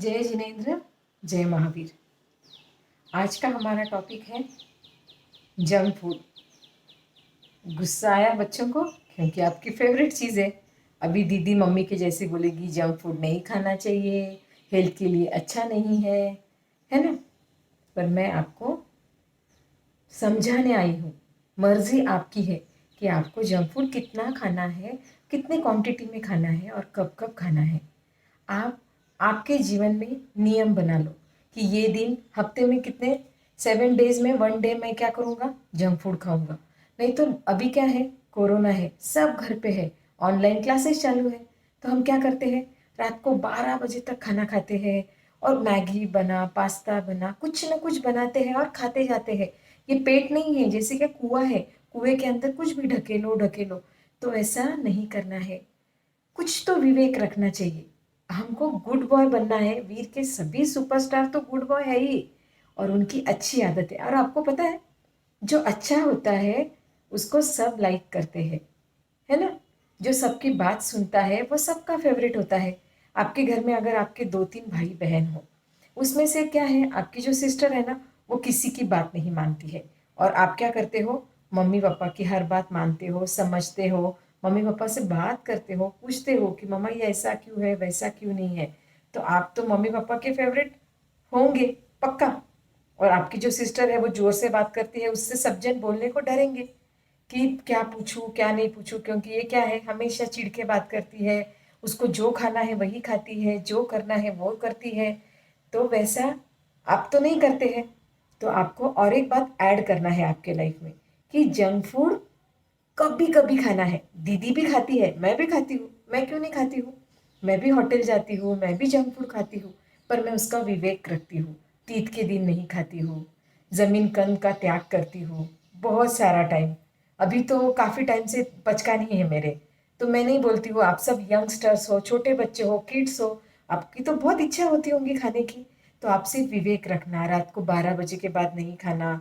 जय जिनेंद्र, जय महावीर। आज का हमारा टॉपिक है जंक फूड। गुस्सा आया बच्चों को क्योंकि आपकी फेवरेट चीज़ है। अभी दीदी मम्मी के जैसे बोलेगी जंक फूड नहीं खाना चाहिए, हेल्थ के लिए अच्छा नहीं है ना। पर मैं आपको समझाने आई हूँ। मर्जी आपकी है कि आपको जंक फूड कितना खाना है, कितने क्वांटिटी में खाना है और कब कब खाना है। आप आपके जीवन में नियम बना लो कि ये दिन हफ्ते में कितने 7 डेज में 1 डे मैं क्या करूँगा, जंक फूड खाऊंगा। नहीं तो अभी क्या है, कोरोना है, सब घर पे है, ऑनलाइन क्लासेस चालू है। तो हम क्या करते हैं, रात को 12 बजे तक खाना खाते हैं और मैगी बना, पास्ता बना, कुछ ना कुछ बनाते हैं और खाते जाते हैं। ये पेट नहीं है, जैसे कि कुआं है, कुएं के अंदर कुछ भी ढकेलो ढकेलो। तो ऐसा नहीं करना है, कुछ तो विवेक रखना चाहिए। हमको गुड बॉय बनना है। वीर के सभी सुपरस्टार तो गुड बॉय है ही, और उनकी अच्छी आदत है। और आपको पता है, जो अच्छा होता है उसको सब लाइक करते हैं, है ना। जो सबकी बात सुनता है वो सबका फेवरेट होता है। आपके घर में अगर आपके 2-3 भाई बहन हो, उसमें से क्या है, आपकी जो सिस्टर है ना, वो किसी की बात नहीं मानती है। और आप क्या करते हो, मम्मी पापा की हर बात मानते हो, समझते हो, मम्मी पापा से बात करते हो, पूछते हो कि मम्मा ये ऐसा क्यों है, वैसा क्यों नहीं है। तो आप तो मम्मी पापा के फेवरेट होंगे, पक्का। और आपकी जो सिस्टर है वो जोर से बात करती है, उससे सब जन बोलने को डरेंगे कि क्या पूछूं क्या नहीं पूछूं, क्योंकि ये क्या है, हमेशा चिढ़ के बात करती है। उसको जो खाना है वही खाती है, जो करना है वो करती है। तो वैसा आप तो नहीं करते हैं। तो आपको और एक बात ऐड करना है आपके लाइफ में कि जंक फूड कभी कभी खाना है। दीदी भी खाती है, मैं भी खाती हूँ, मैं क्यों नहीं खाती हूँ। मैं भी होटल जाती हूँ, मैं भी जंक फूड खाती हूँ, पर मैं उसका विवेक रखती हूँ। तीत के दिन नहीं खाती हूँ, जमीन कंद का त्याग करती हूँ, बहुत सारा टाइम। अभी तो काफ़ी टाइम से पचका नहीं है मेरे। तो मैं नहीं बोलती हूँ, आप सब यंगस्टर्स हो, छोटे बच्चे हो, किड्स हो, आपकी तो बहुत इच्छा होती होंगी खाने की। तो आपसे विवेक रखना, रात को 12 बजे के बाद नहीं खाना,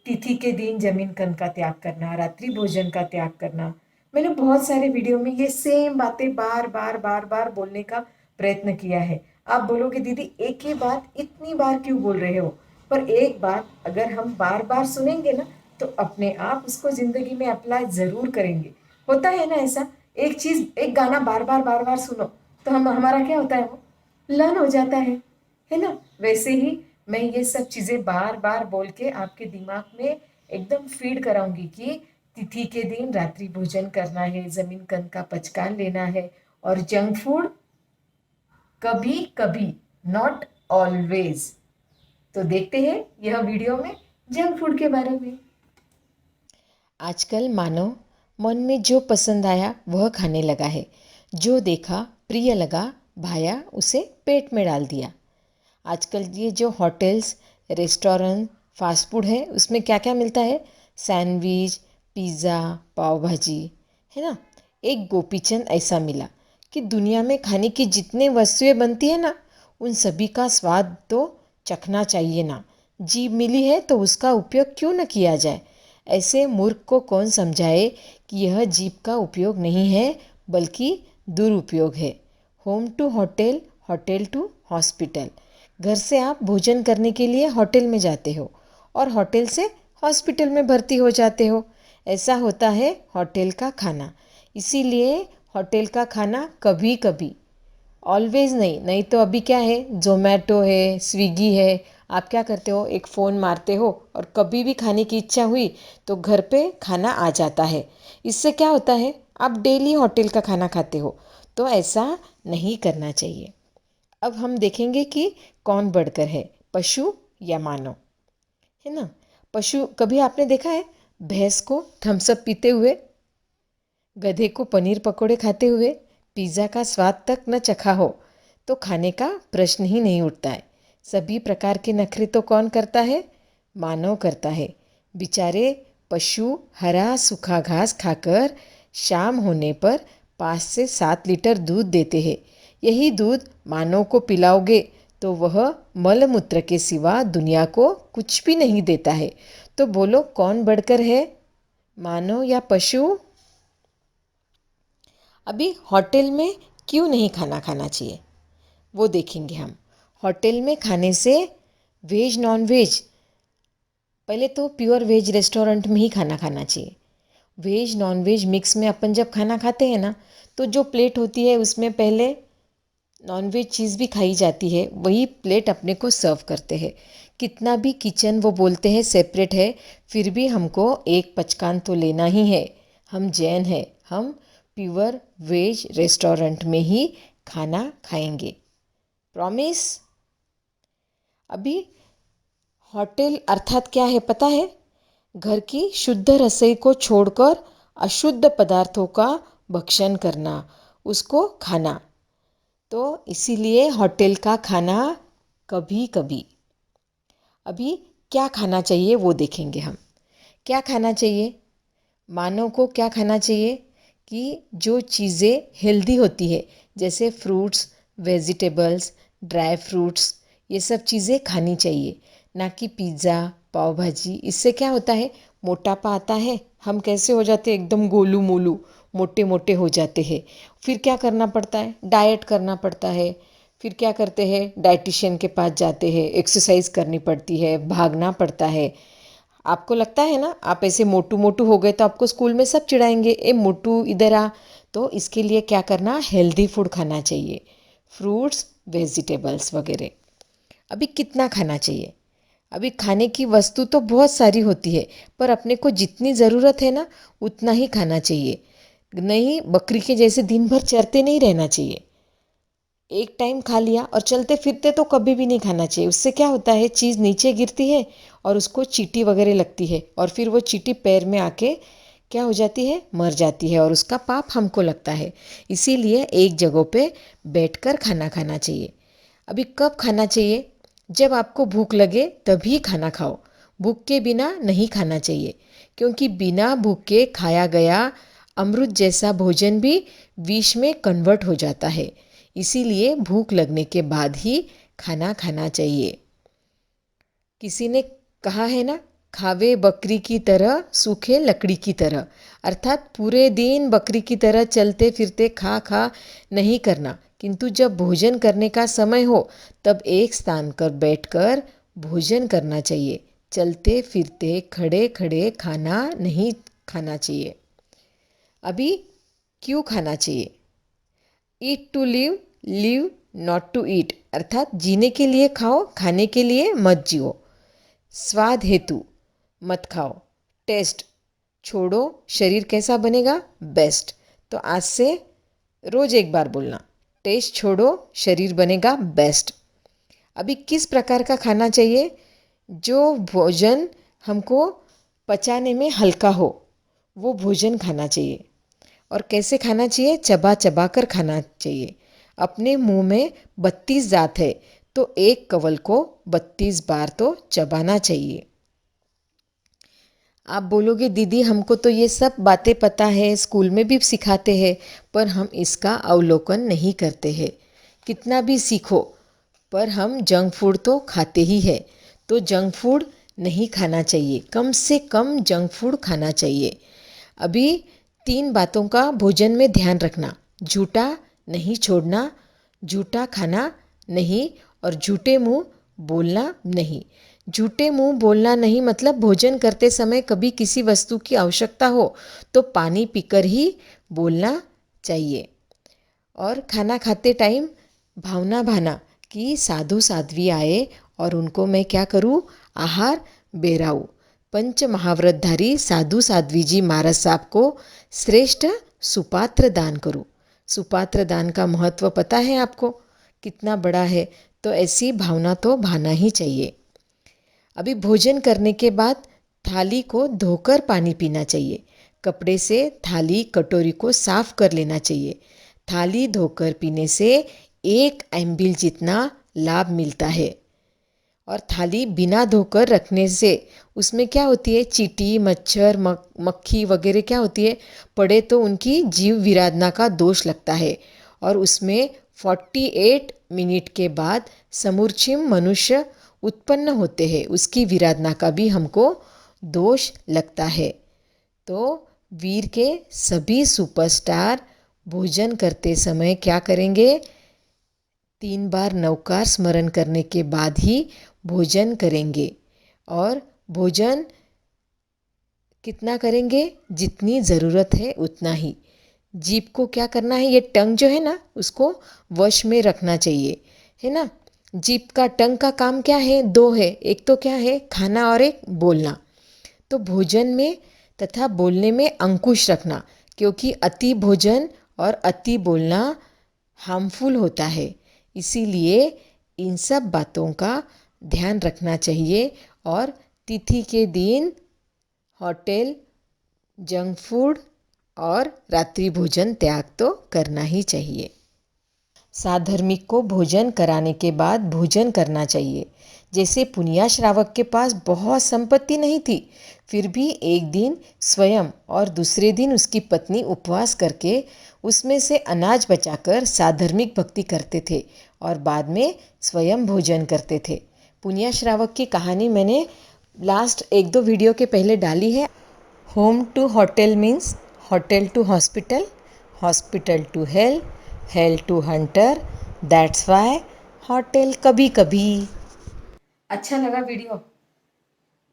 तिथि के दिन जमीन कन का त्याग करना, रात्रि भोजन का त्याग करना। मैंने बहुत सारे वीडियो में ये सेम बातें बार बार बार बार बोलने का प्रयत्न किया है। आप बोलोगे दीदी एक ही बात इतनी बार क्यों बोल रहे हो, पर एक बात अगर हम बार बार सुनेंगे ना, तो अपने आप उसको जिंदगी में अप्लाई जरूर करेंगे। होता है ना ऐसा, एक चीज एक गाना बार बार सुनो तो हम हमारा क्या होता है, वो लर्न हो जाता है ना। वैसे ही मैं ये सब चीज़ें बार बार बोल के आपके दिमाग में एकदम फीड कराऊंगी कि तिथि के दिन रात्रि भोजन करना है, जमीन कंद का पचकान लेना है, और जंक फूड कभी कभी, नॉट ऑलवेज। तो देखते हैं यह वीडियो में जंक फूड के बारे में। आजकल मानव मन में जो पसंद आया वह खाने लगा है। जो देखा प्रिय लगा भाया उसे पेट में डाल दिया। आजकल ये जो होटल्स, रेस्टोरेंट, फास्ट फूड है उसमें क्या क्या मिलता है, सैंडविच, पिज़्ज़ा, पाव भाजी, है ना। एक गोपीचंद ऐसा मिला कि दुनिया में खाने की जितने वस्तुएं बनती है ना, उन सभी का स्वाद तो चखना चाहिए ना। जीभ मिली है तो उसका उपयोग क्यों न किया जाए। ऐसे मूर्ख को कौन समझाए कि यह जीभ का उपयोग नहीं है बल्कि दुरुपयोग है। Home to hotel, hotel to hospital. घर से आप भोजन करने के लिए होटल में जाते हो और होटल से हॉस्पिटल में भर्ती हो जाते हो। ऐसा होता है होटल का खाना। इसीलिए होटल का खाना कभी कभी, ऑलवेज नहीं। नहीं तो अभी क्या है, ज़ोमैटो है, स्विगी है। आप क्या करते हो, एक फ़ोन मारते हो और कभी भी खाने की इच्छा हुई तो घर पे खाना आ जाता है। इससे क्या होता है, आप डेली होटल का खाना खाते हो। तो ऐसा नहीं करना चाहिए। अब हम देखेंगे कि कौन बढ़कर है, पशु या मानव, है ना। पशु, कभी आपने देखा है भैंस को थम्सअप पीते हुए, गधे को पनीर पकोड़े खाते हुए, पिज़्ज़ा का स्वाद तक न चखा हो तो खाने का प्रश्न ही नहीं उठता है। सभी प्रकार के नखरे तो कौन करता है, मानव करता है। बेचारे पशु हरा सूखा घास खाकर शाम होने पर 5 से 7 लीटर दूध देते हैं। यही दूध मानव को पिलाओगे तो वह मल मूत्र के सिवा दुनिया को कुछ भी नहीं देता है। तो बोलो कौन बढ़कर है, मानव या पशु। अभी होटल में क्यों नहीं खाना खाना चाहिए वो देखेंगे हम। होटल में खाने से वेज नॉन वेज, पहले तो प्योर वेज रेस्टोरेंट में ही खाना खाना चाहिए। वेज नॉन वेज मिक्स में अपन जब खाना खाते हैं ना, तो जो प्लेट होती है उसमें पहले नॉन वेज चीज़ भी खाई जाती है, वही प्लेट अपने को सर्व करते हैं। कितना भी किचन वो बोलते हैं सेपरेट है, फिर भी हमको एक पचकान तो लेना ही है। हम जैन हैं, हम प्योर वेज रेस्टोरेंट में ही खाना खाएंगे, प्रॉमिस। अभी होटल अर्थात क्या है पता है? घर की शुद्ध रसोई को छोड़कर अशुद्ध पदार्थों का भक्षण करना, उसको खाना। तो इसीलिए होटल का खाना कभी कभी। अभी क्या खाना चाहिए वो देखेंगे हम। क्या खाना चाहिए? मानव को क्या खाना चाहिए कि जो चीज़ें हेल्दी होती है, जैसे फ्रूट्स, वेजिटेबल्स, ड्राई फ्रूट्स, ये सब चीज़ें खानी चाहिए, ना कि पिज़्ज़ा, पाव भाजी। इससे क्या होता है? मोटापा आता है, हम कैसे हो जाते हैं? एकदम गोलू मोलू, मोटे मोटे हो जाते हैं। फिर क्या करना पड़ता है? डाइट करना पड़ता है। फिर क्या करते हैं? डाइटिशियन के पास जाते हैं, एक्सरसाइज करनी पड़ती है, भागना पड़ता है। आपको लगता है ना, आप ऐसे मोटू मोटू हो गए तो आपको स्कूल में सब चिढ़ाएंगे, ए मोटू इधर आ। तो इसके लिए क्या करना? हेल्दी फूड खाना चाहिए, फ्रूट्स, वेजिटेबल्स वगैरह। अभी कितना खाना चाहिए? अभी खाने की वस्तु तो बहुत सारी होती है, पर अपने को जितनी ज़रूरत है ना, उतना ही खाना चाहिए। नहीं, बकरी के जैसे दिन भर चरते नहीं रहना चाहिए। एक टाइम खा लिया और चलते फिरते तो कभी भी नहीं खाना चाहिए। उससे क्या होता है? चीज़ नीचे गिरती है और उसको चींटी वगैरह लगती है, और फिर वो चींटी पैर में आके क्या हो जाती है? मर जाती है, और उसका पाप हमको लगता है। इसीलिए एक जगह पे बैठकर खाना खाना चाहिए। अभी कब खाना चाहिए? जब आपको भूख लगे तभी खाना खाओ, भूख के बिना नहीं खाना चाहिए। क्योंकि बिना भूख के खाया गया अमृत जैसा भोजन भी विष में कन्वर्ट हो जाता है। इसीलिए भूख लगने के बाद ही खाना खाना चाहिए। किसी ने कहा है ना, खावे बकरी की तरह, सूखे लकड़ी की तरह। अर्थात पूरे दिन बकरी की तरह चलते फिरते खा खा नहीं करना, किंतु जब भोजन करने का समय हो तब एक स्थान पर बैठकर भोजन करना चाहिए। चलते फिरते खड़े खड़े खाना नहीं खाना चाहिए। अभी क्यों खाना चाहिए? Eat to live, live not to eat. अर्थात जीने के लिए खाओ, खाने के लिए मत जियो। स्वाद हेतु मत खाओ, टेस्ट छोड़ो, शरीर कैसा बनेगा? बेस्ट। तो आज से रोज एक बार बोलना, टेस्ट छोड़ो, शरीर बनेगा बेस्ट। अभी किस प्रकार का खाना चाहिए? जो भोजन हमको पचाने में हल्का हो, वो भोजन खाना चाहिए। और कैसे खाना चाहिए? चबा चबा कर खाना चाहिए। अपने मुंह में 32 दांत है, तो एक कवल को 32 बार तो चबाना चाहिए। आप बोलोगे दीदी हमको तो ये सब बातें पता है, स्कूल में भी सिखाते हैं, पर हम इसका अवलोकन नहीं करते हैं। कितना भी सीखो, पर हम जंक फूड तो खाते ही है। तो जंक फूड नहीं खाना चाहिए, कम से कम जंक फूड खाना चाहिए। अभी 3 बातों का भोजन में ध्यान रखना: झूठा नहीं छोड़ना, झूठा खाना नहीं, और झूठे मुंह बोलना नहीं। झूठे मुंह बोलना नहीं मतलब भोजन करते समय कभी किसी वस्तु की आवश्यकता हो तो पानी पीकर ही बोलना चाहिए। और खाना खाते टाइम भावना भाना कि साधु साध्वी आए और उनको मैं क्या करूं? आहार बेराऊं। पंच महाव्रतधारी साधु साध्वी जी महाराज साहब को श्रेष्ठ सुपात्र दान करूं। सुपात्र दान का महत्व पता है आपको कितना बड़ा है? तो ऐसी भावना तो भाना ही चाहिए। अभी भोजन करने के बाद थाली को धोकर पानी पीना चाहिए। कपड़े से थाली कटोरी को साफ कर लेना चाहिए। थाली धोकर पीने से 1 एमबिल जितना लाभ मिलता है। और थाली बिना धोकर रखने से उसमें क्या होती है? चींटी, मच्छर, मक्खी वगैरह क्या होती है? पड़े तो उनकी जीव विराधना का दोष लगता है, और उसमें 48 मिनट के बाद समूर्छिम मनुष्य उत्पन्न होते हैं, उसकी विराधना का भी हमको दोष लगता है। तो वीर के सभी सुपरस्टार भोजन करते समय क्या करेंगे? 3 बार नवकार स्मरण करने के बाद ही भोजन करेंगे। और भोजन कितना करेंगे? जितनी ज़रूरत है उतना ही। जीभ को क्या करना है, ये टंग जो है ना उसको वश में रखना चाहिए, है ना। जीभ का टंग का काम क्या है? दो है, एक तो क्या है खाना और एक बोलना। तो भोजन में तथा बोलने में अंकुश रखना, क्योंकि अति भोजन और अति बोलना हार्मफुल होता है। इसीलिए इन सब बातों का ध्यान रखना चाहिए और तिथि के दिन होटल, जंक फूड और रात्रि भोजन त्याग तो करना ही चाहिए। साधर्मिक को भोजन कराने के बाद भोजन करना चाहिए। जैसे पुनिया श्रावक के पास बहुत संपत्ति नहीं थी, फिर भी एक दिन स्वयं और दूसरे दिन उसकी पत्नी उपवास करके उसमें से अनाज बचाकर साधर्मिक भक्ति करते थे और बाद में स्वयं भोजन करते थे। पुनिया श्रावक की कहानी मैंने लास्ट 1-2 वीडियो के पहले डाली है। Home to hotel means hotel to hospital, hospital to hell, hell to hunter, that's why hotel कभी कभी। अच्छा लगा वीडियो?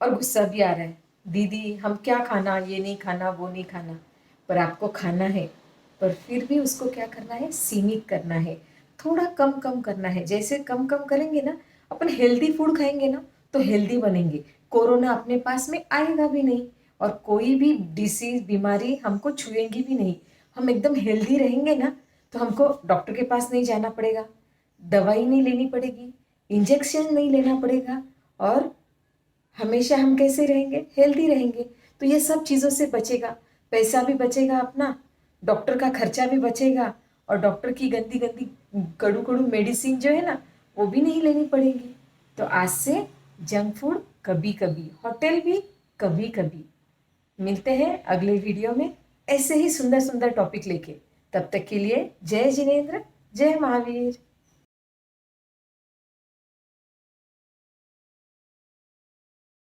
और गुस्सा भी आ रहा है, दीदी हम क्या खाना, ये नहीं खाना, वो नहीं खाना। पर आपको खाना है, पर फिर भी उसको क्या करना है, सीमित करना है, थोड़ा कम कम करना है। जैसे कम कम करेंगे ना, अपन हेल्दी फूड खाएंगे ना तो हेल्दी बनेंगे। कोरोना अपने पास में आएगा भी नहीं और कोई भी डिसीज बीमारी हमको छुएंगी भी नहीं। हम एकदम हेल्दी रहेंगे ना तो हमको डॉक्टर के पास नहीं जाना पड़ेगा, दवाई नहीं लेनी पड़ेगी, इंजेक्शन नहीं लेना पड़ेगा और हमेशा हम कैसे रहेंगे, हेल्दी रहेंगे। तो ये सब चीज़ों से बचेगा, पैसा भी बचेगा अपना, डॉक्टर का खर्चा भी बचेगा और डॉक्टर की गंदी गंदी कड़ू कड़ू मेडिसिन जो है ना वो भी नहीं लेनी पड़ेगी। तो आज से जंक फूड कभी कभी, होटल भी कभी कभी। मिलते हैं अगले वीडियो में ऐसे ही सुंदर सुंदर टॉपिक लेके। तब तक के लिए जय जिनेंद्र, जय महावीर।